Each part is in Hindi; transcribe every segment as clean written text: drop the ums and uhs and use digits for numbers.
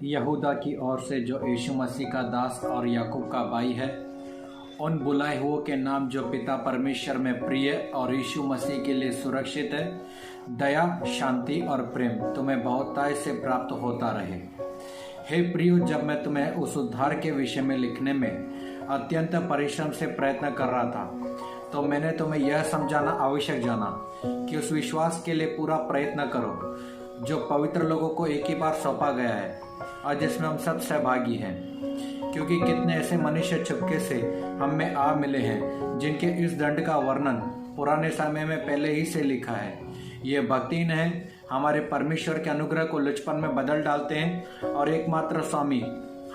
यहूदा की ओर से जो यीशु मसीह का दास और याकूब का भाई है, उन बुलाए हुओं के नाम जो पिता परमेश्वर में प्रिय और यीशु मसीह के लिए सुरक्षित है, दया, शांति और प्रेम तुम्हें बहुतायत से प्राप्त होता रहे। हे प्रियो, जब मैं तुम्हें उस उद्धार के विषय में लिखने में अत्यंत परिश्रम से प्रयत्न कर रहा था, तो मैंने तुम्हें यह समझाना आवश्यक जाना कि उस विश्वास के लिए पूरा प्रयत्न करो जो पवित्र लोगों को एक ही बार सौंपा गया है और जिसमें हम सब सहभागी हैं। क्योंकि कितने ऐसे मनुष्य चुपके से हम में आ मिले हैं जिनके इस दंड का वर्णन पुराने समय में पहले ही से लिखा है। ये भक्तिहीन है, हमारे परमेश्वर के अनुग्रह को लुचपन में बदल डालते हैं और एकमात्र स्वामी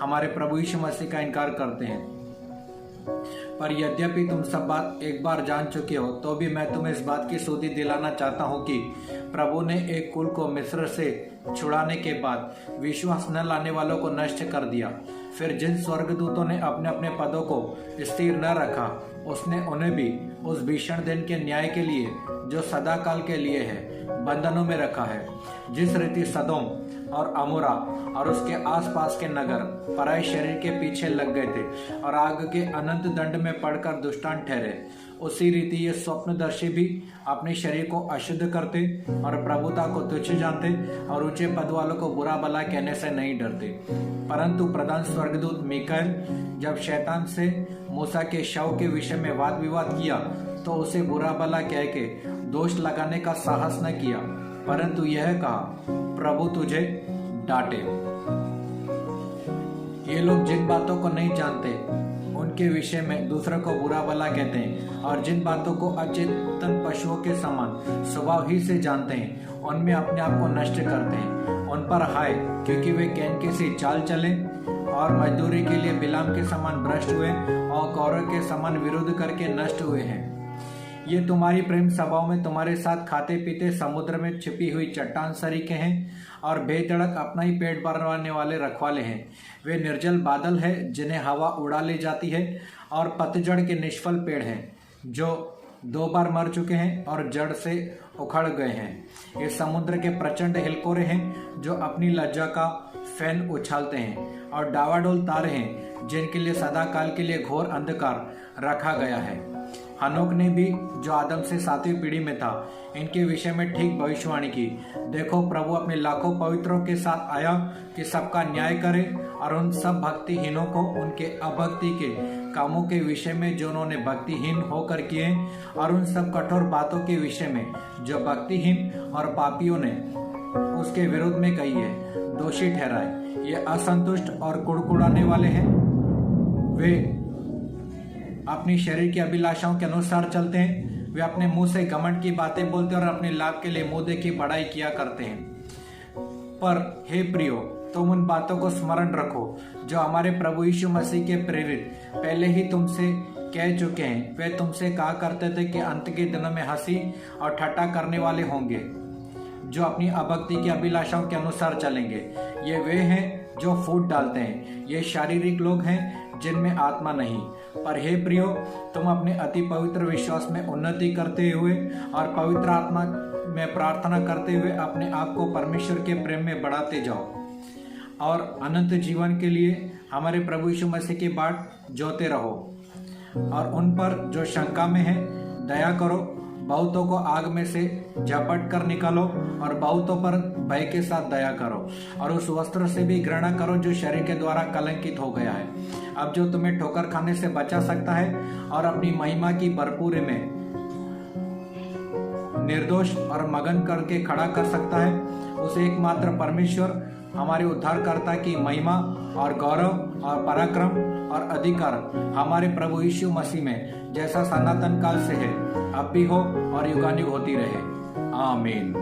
हमारे प्रभु यीशु मसीह का इनकार करते हैं। पर यद्यपि तुम सब बात एक बार जान चुके हो, तो भी मैं तुम्हें इस बात की सुधि दिलाना चाहता हूँ कि प्रभु ने एक कुल को मिस्र से छुड़ाने के बाद विश्वास न लाने वालों को नष्ट कर दिया। फिर जिन स्वर्गदूतों ने अपने अपने पदों को स्थिर न रखा, उसने उन्हें भी उस भीषण दिन के न्याय के लिए जो सदा काल के लिए है बंधनों में रखा है। जिस रीति सदोम और अमोरा और उसके आसपास के नगर पराये शरीर के पीछे लग गए थे और आग के अनंत दंड में पड़कर दुष्टांत ठहरे, उसी रीति ये स्वप्नदर्शी भी अपने शरीर को अशुद्ध करते और प्रभुता को तुच्छ जानते और ऊंचे पद वालों को बुरा भला कहने से नहीं डरते। परंतु प्रधान स्वर्गदूत मीकाएल जब शैतान से मूसा के शव के विषय में वाद विवाद किया, तो उसे बुरा भला कह के दोष लगाने का साहस न किया, परंतु यह कहा, प्रभु तुझे डांटे। ये लोग जिन बातों को नहीं जानते उनके विषय में दूसरों को बुरा भला कहते हैं, और जिन बातों को अचेतन पशुओं के समान स्वभाव ही से जानते हैं, उनमें अपने आप को नष्ट करते हैं। उन पर हाय, क्योंकि वे कैन के सी चाल चले और मजदूरी के लिए बिलाम के समान भ्रष्ट हुए और कौरव के समान विरोध करके नष्ट हुए हैं। ये तुम्हारी प्रेम सभाओं में तुम्हारे साथ खाते पीते समुद्र में छिपी हुई चट्टान सरीखे हैं और बेधड़क अपना ही पेट भरवाने वाले रखवाले हैं। वे निर्जल बादल है जिन्हें हवा उड़ा ले जाती है और पतझड़ के निष्फल पेड़ हैं जो 2 बार मर चुके हैं और जड़ से उखड़ गए हैं। ये समुद्र के प्रचंड हिलकोरे हैं जो अपनी लज्जा का फैन उछालते हैं और डावाडोल तारे हैं जिनके लिए सदा काल के लिए घोर अंधकार रखा गया है। हनोक ने भी, जो आदम से 7वीं पीढ़ी में था, इनके विषय में ठीक भविष्यवाणी की। देखो, प्रभु अपने लाखों पवित्रों के साथ आया कि सबका न्याय करे और उन सब भक्तिहीनों को उनके अभक्ति के कामों के विषय में जो उन्होंने भक्तिहीन होकर किए, और उन सब कठोर बातों के विषय में जो भक्तिहीन और पापियों ने उसके विरोध में कही है, दोषी ठहराए। ये असंतुष्ट और कुड़कुड़ाने वाले हैं, वे अपनी शरीर की अभिलाषाओं के अनुसार चलते हैं। वे अपने मुंह से घमंड की बातें बोलते हैं और अपने लाभ के लिए मुंह देखी बड़ाई किया करते हैं। पर हे प्रियो, तुम उन बातों को स्मरण रखो जो हमारे प्रभु यीशु मसीह के प्रेरित पहले ही तुमसे कह चुके हैं। वे तुमसे कहा करते थे कि अंत के दिनों में हंसी और ठट्ठा करने वाले होंगे जो अपनी अभक्ति की अभिलाषाओं के अनुसार चलेंगे। ये वे हैं जो फूट डालते हैं। ये शारीरिक लोग हैं जिनमें आत्मा नहीं। पर हे प्रियो, तुम अपने अति पवित्र विश्वास में उन्नति करते हुए और पवित्र आत्मा में प्रार्थना करते हुए अपने आप को परमेश्वर के प्रेम में बढ़ाते जाओ और अनंत जीवन के लिए हमारे प्रभु यीशु मसीह की बाट जोते रहो। और उन पर जो शंका में है दया करो। बहुतों को आग में से झपट कर निकालो और बहुतों पर भय के साथ दया करो, और उस वस्त्र से भी घृणा करो जो शरीर के द्वारा कलंकित हो गया है। अब जो तुम्हें ठोकर खाने से बचा सकता है और अपनी महिमा की भरपूरी में निर्दोष और मगन करके खड़ा कर सकता है, उस एकमात्र परमेश्वर हमारे उद्धारकर्ता की महिमा और गौरव और पराक्रम और अधिकार हमारे प्रभु यीशु मसीह में जैसा सनातन काल से है, अब भी हो और युगानुग होती रहे। आमीन।